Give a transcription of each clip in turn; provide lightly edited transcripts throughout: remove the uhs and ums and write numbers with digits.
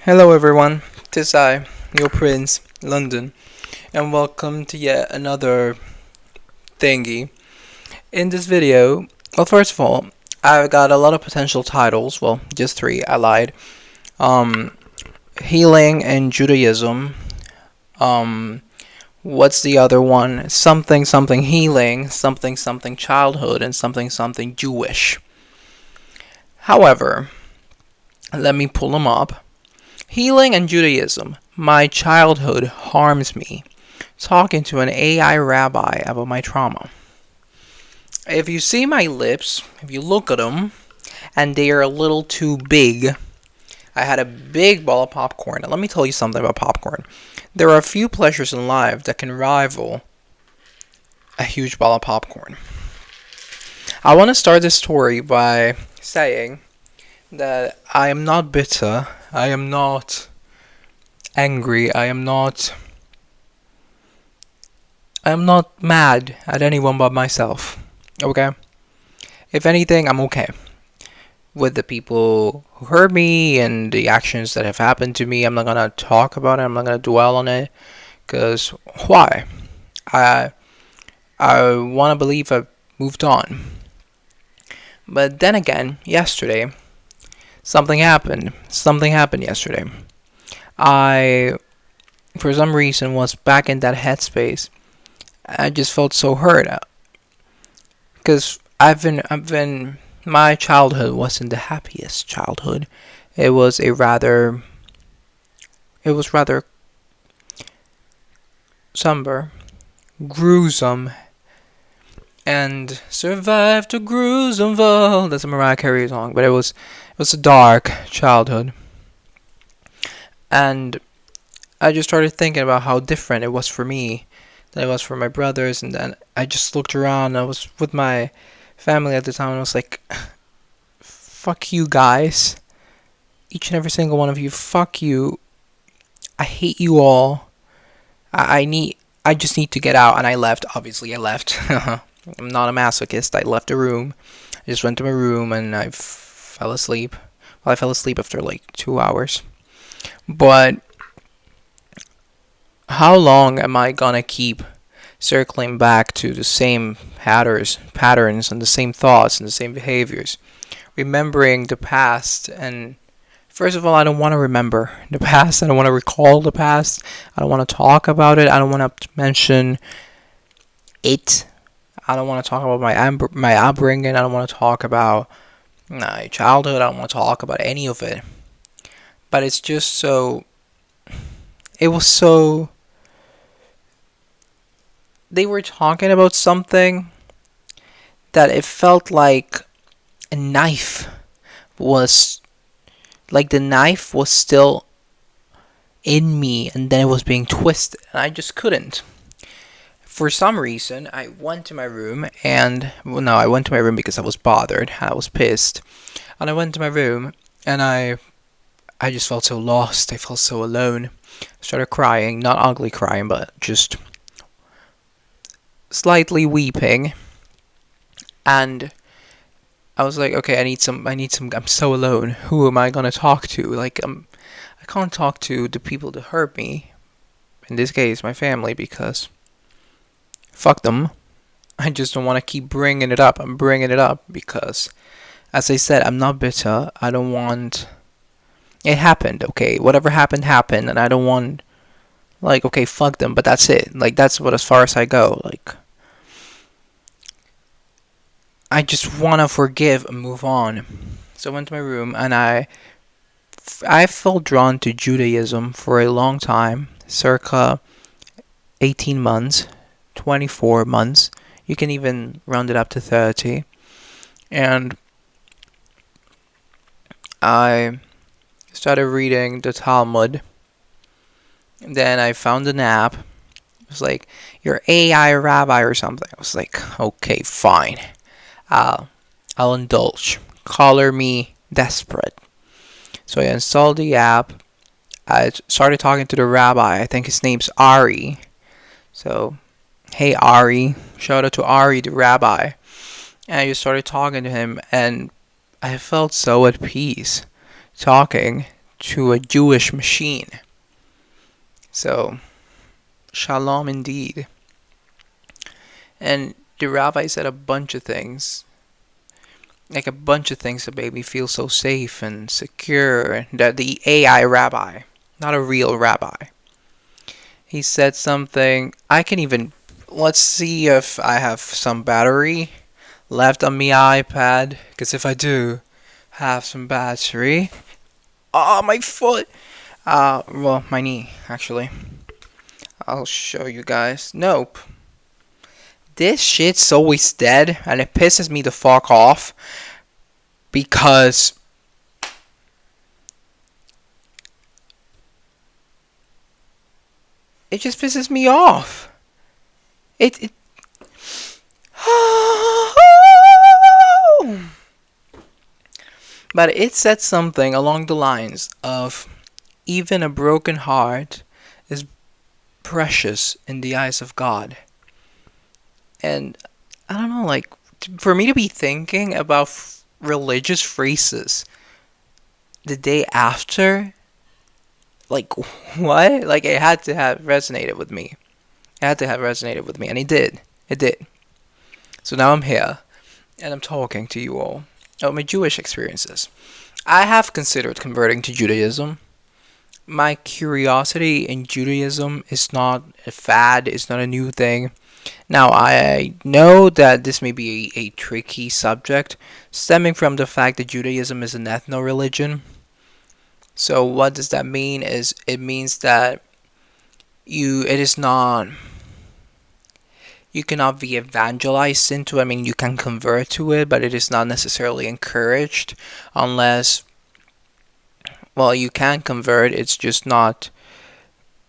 Hello everyone, tis I, your prince, London, and welcome to yet another thingy. In this video, well first of all, I've got a lot of potential titles, well, just three, I lied. Um, Healing and Judaism, um, what's the other one? Something something healing, something something childhood, and something something Jewish. However, let me pull them up. Healing and Judaism. My childhood harms me. Talking to an AI rabbi about my trauma. If you see my lips, if you look at them, and they are a little too big, I had a big ball of popcorn. And let me tell you something about popcorn. There are a few pleasures in life that can rival a huge ball of popcorn. I want to start this story by saying that I am not bitter. I am not angry. I am not mad at anyone but myself. Okay? If anything, I'm okay with the people who hurt me and the actions that have happened to me. I'm not gonna talk about it. I'm not gonna dwell on it. Cause why? I I wanna believe I've moved on. But then again, yesterday something happened. Something happened yesterday. I, for some reason, was back in that headspace. I just felt so hurt because my childhood wasn't the happiest childhood. It was a rather, it was rather somber, gruesome, and survived to gruesome fall. That's a Mariah Carey song, but it was a dark childhood, and I just started thinking about how different it was for me than it was for my brothers, and then I just looked around. I was with my family at the time, and I was like, "Fuck you guys, each and every single one of you. Fuck you. I hate you all. I just need to get out." And I left. Obviously, I left. I'm not a masochist. I left the room. I just went to my room and I fell asleep. Well, I fell asleep after like 2 hours. But how long am I gonna keep circling back to the same patterns and the same thoughts and the same behaviors? Remembering the past, and first of all, I don't want to remember the past. I don't want to recall the past. I don't want to talk about it. I don't want to mention it. I don't want to talk about my upbringing. I don't want to talk about my childhood. I don't want to talk about any of it. But it's just so. It was so. They were talking about something that it felt like a knife was. Like the knife was still in me and then it was being twisted. And I just couldn't. For some reason, I went to my room and. Well, no, I went to my room because I was bothered. I was pissed. And I went to my room and I just felt so lost. I felt so alone. I started crying, not ugly crying, but just slightly weeping. And I was like, okay, I need some. I'm so alone. Who am I gonna talk to? Like, I can't talk to the people that hurt me. In this case, my family, because fuck them. I just don't want to keep bringing it up. I'm bringing it up because, as I said, I'm not bitter. I don't want. It happened, okay? Whatever happened, happened, and I don't want. Like, okay, fuck them, but that's it. Like, that's what as far as I go. Like, I just want to forgive and move on. So I went to my room and I felt drawn to Judaism for a long time, circa 18 months, 24 months. You can even round it up to 30. And I started reading the Talmud. Then I found an app. It was like, "Your AI rabbi" or something. I was like, okay, fine. I'll, I'll indulge. Color me desperate. So I installed the app. I started talking to the rabbi. I think his name's Ari. So, hey Ari. Shout out to Ari, the rabbi. And I just started talking to him, and I felt so at peace talking to a Jewish machine. So, shalom indeed. And the rabbi said a bunch of things, like a bunch of things that made me feel so safe and secure. That the AI rabbi, not a real rabbi. He said something. I can even. Let's see if I have some battery left on my iPad. Because if I do have some battery. Oh, my foot! Well, my knee, actually. I'll show you guys. Nope. This shit's always dead, and it pisses me the fuck off. Because it just pisses me off. It But it said something along the lines of, even a broken heart is precious in the eyes of God. And I don't know, like, for me to be thinking about religious phrases the day after, like, what? Like, it had to have resonated with me. It had to have resonated with me, and it did. It did. So now I'm here, and I'm talking to you all about my Jewish experiences. I have considered converting to Judaism. My curiosity in Judaism is not a fad, it's not a new thing. Now, I know that this may be a tricky subject, stemming from the fact that Judaism is an ethno-religion. So what does that mean? It means that you cannot be evangelized into it. I mean, you can convert to it, but it is not necessarily encouraged unless, well, you can convert, it's just not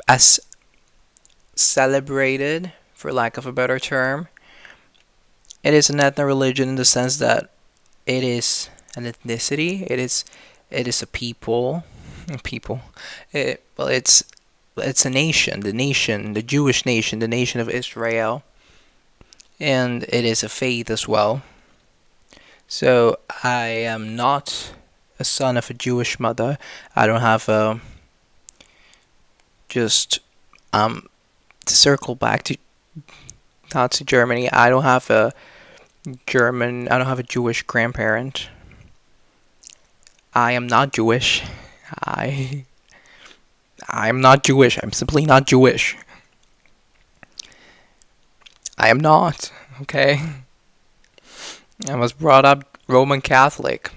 as celebrated, for lack of a better term. It is an ethno-religion in the sense that it is an ethnicity. It is a people. It's a nation. The Jewish nation, the nation of Israel, and it is a faith as well. So I am not a son of a Jewish mother. I don't have a just to circle back to Nazi Germany. I don't have a Jewish grandparent. I am not Jewish. I'm not Jewish. I'm simply not Jewish. I am not. Okay? I was brought up Roman Catholic.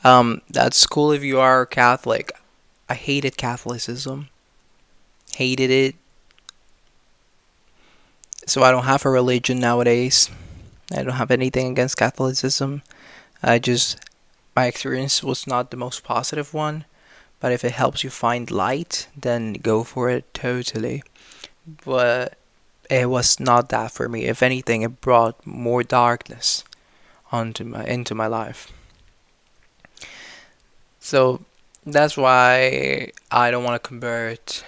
That's cool if you are Catholic. I hated Catholicism. Hated it. So I don't have a religion nowadays. I don't have anything against Catholicism. My experience was not the most positive one. But if it helps you find light, then go for it totally. But it was not that for me. If anything, it brought more darkness into my life. So that's why I don't want to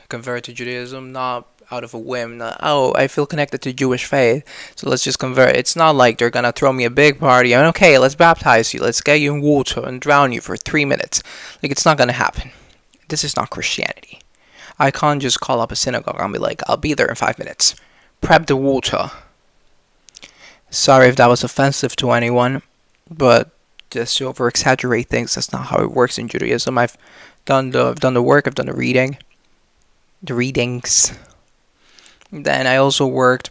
convert to Judaism, not out of a whim. Not, oh, I feel connected to Jewish faith, so let's just convert. It's not like they're gonna throw me a big party and okay, let's baptize you, let's get you in water and drown you for 3 minutes. Like, it's not gonna happen. This is not Christianity. I can't just call up a synagogue and be like, I'll be there in 5 minutes. Prep the water. Sorry if that was offensive to anyone, but just to over exaggerate things, that's not how it works in Judaism. I've done the work, I've done the readings. Then I also worked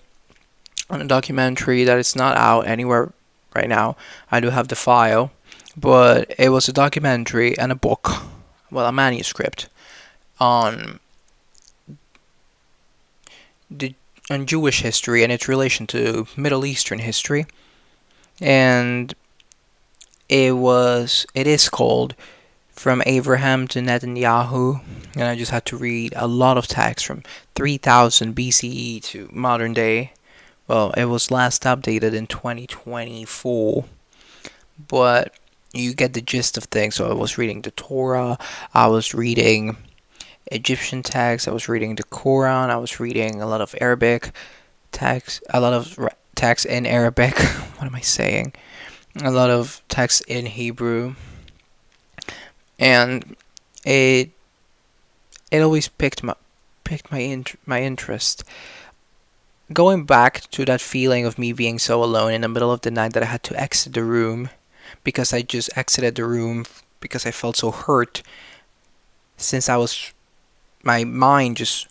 on a documentary that is not out anywhere right now. I do have the file, but it was a documentary and a book, well, a manuscript on Jewish history and its relation to Middle Eastern history. And it is called From Abraham to Netanyahu, and I just had to read a lot of text from 3000 BCE to modern day. Well, it was last updated in 2024, but you get the gist of things. So I was reading the Torah, I was reading Egyptian texts, I was reading the Quran, I was reading a lot of Arabic text, a lot of text in Arabic. What am I saying? A lot of text in Hebrew. And it it always my interest. Going back to that feeling of me being so alone in the middle of the night that I had to exit the room because I just exited the room because I felt so hurt since my mind just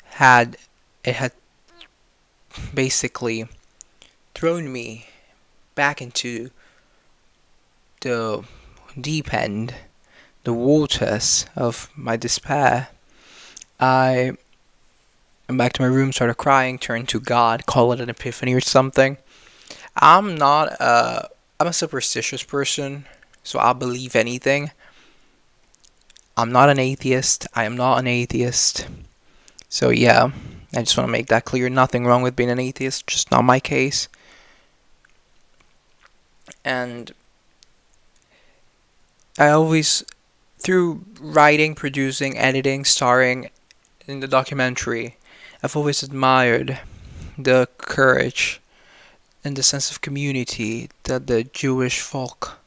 had it had basically thrown me back into the deep end, the waters of my despair. I went back to my room, started crying, turned to God, call it an epiphany or something. I'm not a I'm a superstitious person, so I'll believe anything. I'm not an atheist. I am not an atheist. So yeah, I just want to make that clear. Nothing wrong with being an atheist, just not my case. And I always, through writing, producing, editing, starring in the documentary, I've always admired the courage and the sense of community that the Jewish folk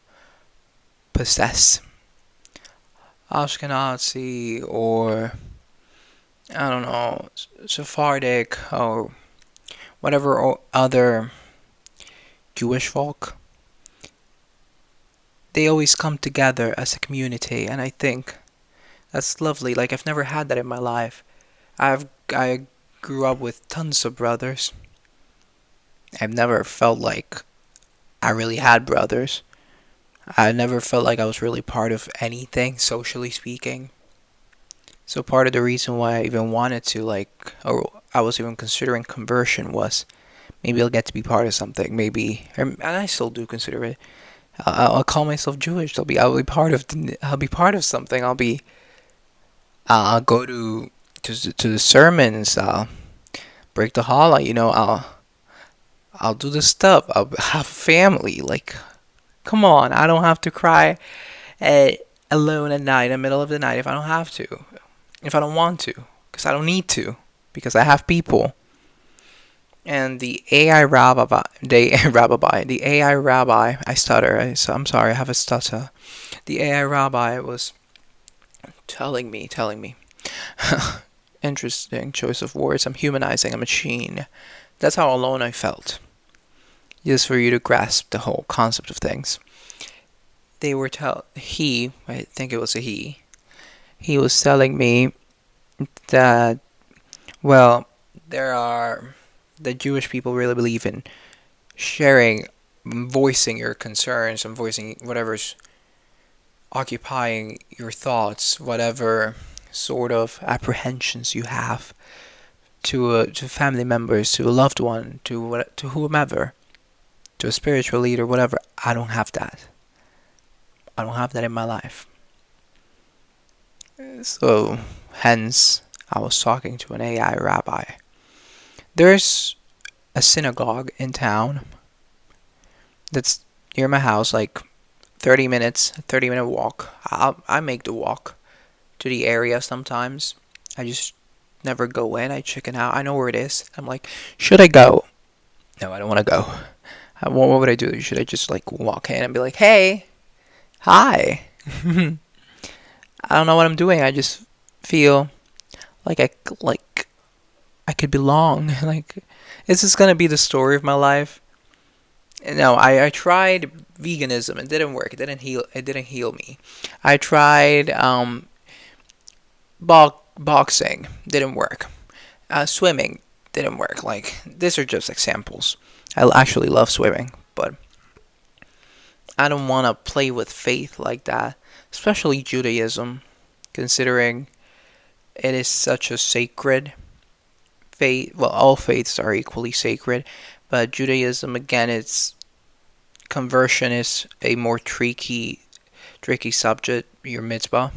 possess. Ashkenazi or I don't know, Sephardic or whatever other Jewish folk, they always come together as a community, and I think that's lovely. Like I've never had that in my life. I grew up with tons of brothers. I've never felt like I really had brothers. I never felt like I was really part of anything, socially speaking. So part of the reason why I even wanted to or I was even considering conversion was maybe I'll get to be part of something. Maybe, and I still do consider it. I'll call myself Jewish. I'll be part of something. I'll go to the sermons. I'll break the challah. I'll do this stuff. I'll have family. Like, come on. I don't have to cry at, alone at night, in the middle of the night, if I don't have to, if I don't want to, because I don't need to, because I have people. And the AI rabbi, the AI rabbi, I stutter. I'm sorry, I have a stutter. The AI rabbi was telling me, interesting choice of words. I'm humanizing a machine. That's how alone I felt. Just for you to grasp the whole concept of things. I think it was a he was telling me that, well, the Jewish people really believe in sharing, voicing your concerns and voicing whatever's occupying your thoughts, whatever sort of apprehensions you have to family members, to a loved one, to whomever, to a spiritual leader, whatever. I don't have that. I don't have that in my life. So, hence, I was talking to an AI rabbi. There's a synagogue in town that's near my house, like 30 minute walk. I make the walk to the area sometimes. I just never go in. I chicken out. I know where it is. I'm like, should I go? No, I don't want to go. What would I do? Should I just like walk in and be like, hey, hi? I don't know what I'm doing. I just feel like I could belong. Like, is this gonna be the story of my life? No, I tried veganism. It didn't work. It didn't heal me. I tried boxing. Didn't work. Swimming didn't work. Like, these are just examples. I actually love swimming, but I don't want to play with faith like that, especially Judaism, considering it is such a sacred faith. Well, all faiths are equally sacred, but Judaism, again, it's conversion is a more tricky subject, your mitzvah,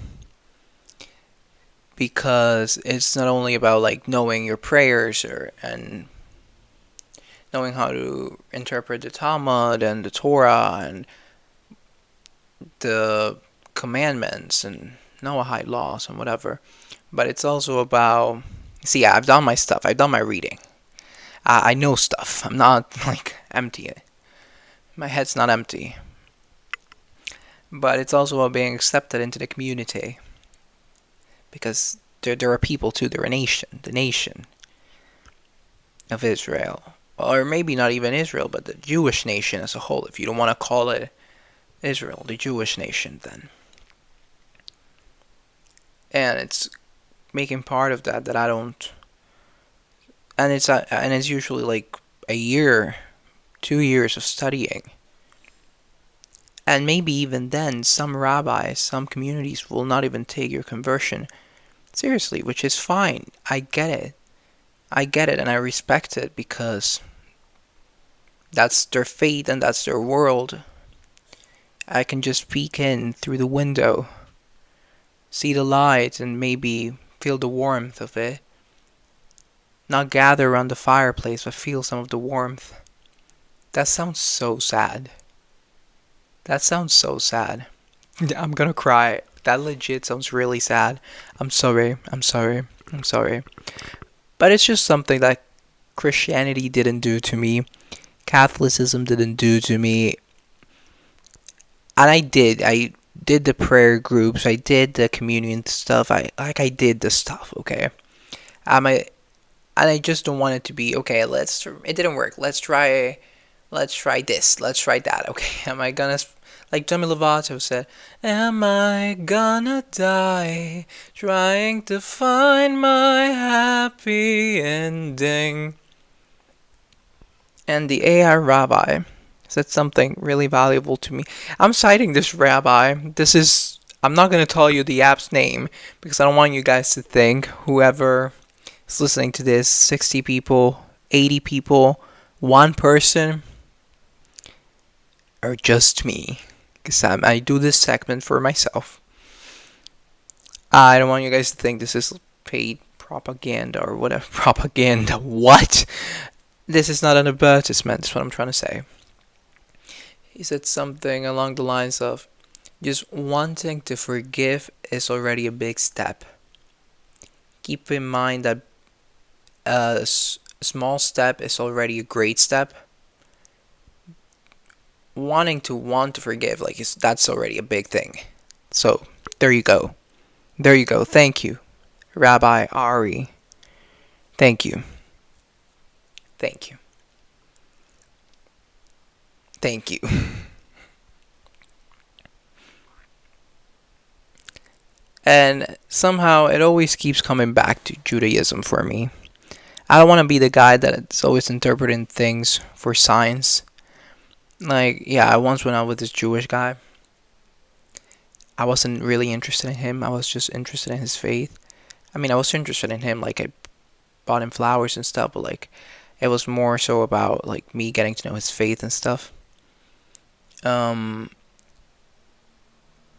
because it's not only about like knowing your prayers and knowing how to interpret the Talmud and the Torah and the commandments and Noahide laws and whatever, but it's also about, see, I've done my stuff. I've done my reading. I know stuff. I'm not like empty. My head's not empty. But it's also about being accepted into the community. because there are people too. They're a nation, the nation of Israel, or maybe not even Israel, but the Jewish nation as a whole. If you don't want to call it Israel, the Jewish nation, then, and it's making part of that I don't, and it's usually like a year, 2 years of studying. And maybe even then, some rabbis, some communities will not even take your conversion seriously, which is fine. I get it. I get it and I respect it because that's their faith and that's their world. I can just peek in through the window, see the light, and maybe feel the warmth of it. Not gather around the fireplace, but feel some of the warmth. That sounds so sad. That sounds so sad. I'm gonna cry. That legit sounds really sad. I'm sorry. I'm sorry. I'm sorry. But it's just something that Christianity didn't do to me. Catholicism didn't do to me. And I did. I did the prayer groups. I did the communion stuff. I did the stuff, okay? I and I just don't want it to be okay, it didn't work. Let's try this. Let's try that. Okay. Am I gonna like Demi Lovato said, am I gonna die trying to find my happy ending? And the AI rabbi said something really valuable to me. I'm citing this rabbi. I'm not going to tell you the app's name because I don't want you guys to think whoever is listening to this, 60 people, 80 people, one person, or just me. Because I do this segment for myself. I don't want you guys to think this is paid propaganda or whatever. Propaganda. What? This is not an advertisement, that's what I'm trying to say. He said something along the lines of, just wanting to forgive is already a big step. Keep in mind that a small step is already a great step. Want to forgive, like that's already a big thing. So there you go. There you go. Thank you, Rabbi Ari. Thank you. Thank you. Thank you. And somehow it always keeps coming back to Judaism for me. I don't want to be the guy that's always interpreting things for science. Like, yeah, I once went out with this Jewish guy. I wasn't really interested in him. I was just interested in his faith. I mean, I was interested in him. Like, I bought him flowers and stuff, but like, it was more so about like me getting to know his faith and stuff.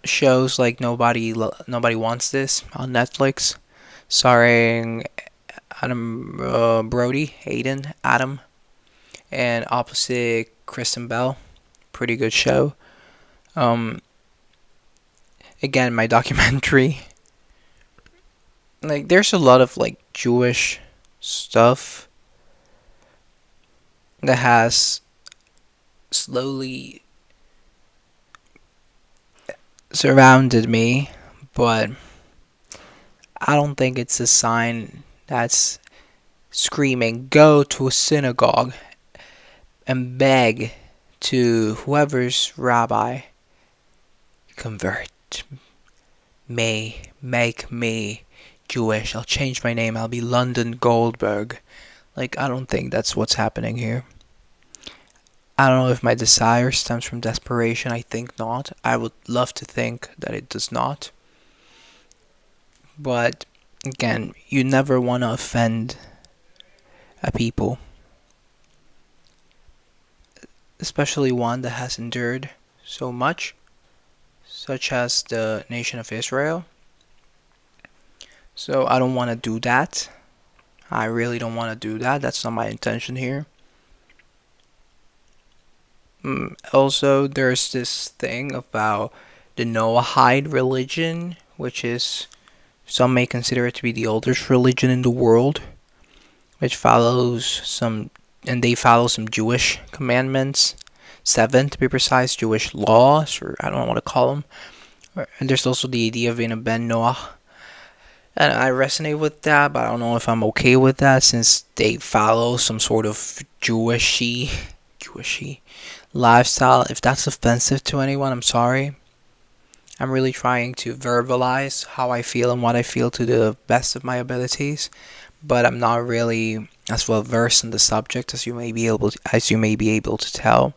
Shows like Nobody Wants This on Netflix, starring Adam Brody, Adam, and opposite Kristen Bell. Pretty good show. Again, my documentary. Like, there's a lot of like Jewish stuff that has slowly surrounded me, but I don't think it's a sign that's screaming, go to a synagogue and beg to whoever's rabbi, convert me, make me Jewish, I'll change my name, I'll be London Goldberg. Like, I don't think that's what's happening here. I don't know if my desire stems from desperation. I think not. I would love to think that it does not. But again, you never want to offend a people, especially one that has endured so much, such as the nation of Israel. So I don't want to do that. I really don't want to do that. That's not my intention here. Also, there's this thing about the Noahide religion, which is, some may consider it to be the oldest religion in the world, which follows some, and they follow some Jewish commandments, 7 to be precise, Jewish laws, or I don't know what to call them. And there's also the idea of being a Ben Noah. And I resonate with that, but I don't know if I'm okay with that since they follow some sort of Jewishy lifestyle. If that's offensive to anyone, I'm sorry. I'm really trying to verbalize how I feel and what I feel to the best of my abilities, but I'm not really as well versed in the subject as you may be able to tell.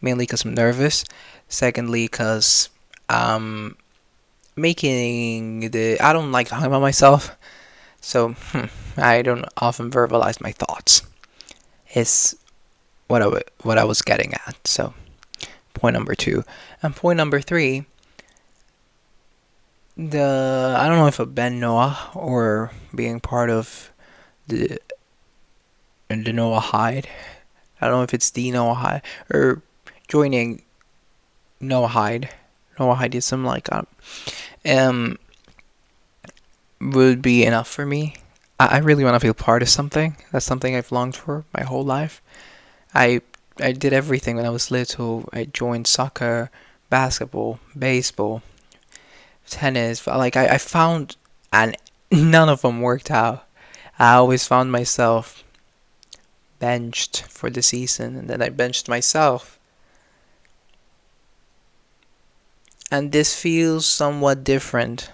Mainly because I'm nervous. Secondly, because um, I don't like talking about myself, so I don't often verbalize my thoughts. Is what I was getting at. So point number two, and point number three. I don't know if a Ben Noah or being part of the Noah Hyde. I don't know if it's the Noah Hyde or joining Noah Hyde. Noah Hydeism, like um, would be enough for me. I really want to feel part of something. That's something I've longed for my whole life. I I did everything when I was little. I joined soccer, basketball, baseball, tennis. Like I found, and none of them worked out. I always found myself benched for the season, and then I benched myself. And this feels somewhat different,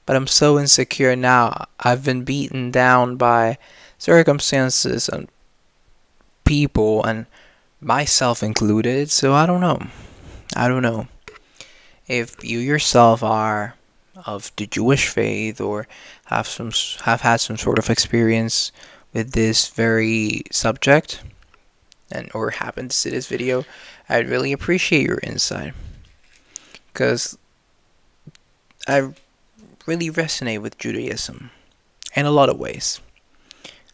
but I'm so insecure now. I've been beaten down by circumstances and people, and myself included, so I don't know. I don't know. If you yourself are of the Jewish faith or have had some sort of experience with this very subject and or happen to see this video, I'd really appreciate your insight because I really resonate with Judaism in a lot of ways.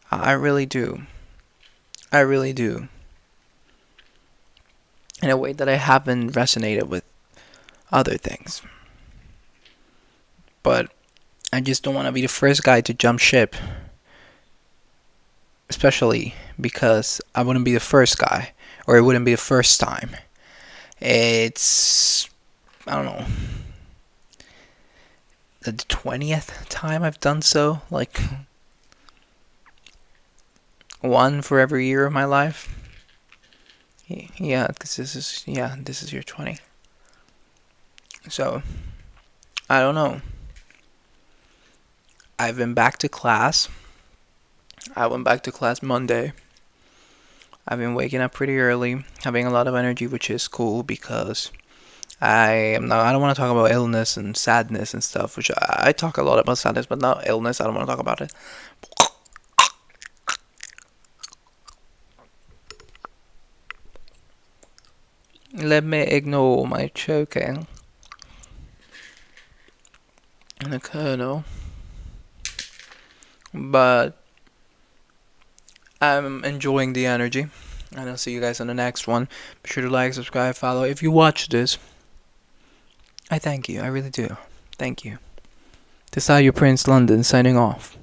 I really do. I really do. In a way that I haven't resonated with other things. But I just don't want to be the first guy to jump ship. Especially because I wouldn't be the first guy, or it wouldn't be the first time. It's, I don't know, the 20th time I've done so. Like, one for every year of my life. Yeah, because this is year 20. So, I don't know. I've been back to class. I went back to class Monday. I've been waking up pretty early, having a lot of energy, which is cool because I don't want to talk about illness and sadness and stuff, which I talk a lot about sadness, but not illness. I don't want to talk about it. Let me ignore my choking and the kernel. But I'm enjoying the energy. And I'll see you guys on the next one. Be sure to like, subscribe, follow. If you watch this, I thank you. I really do. Thank you. This is your Prince London signing off.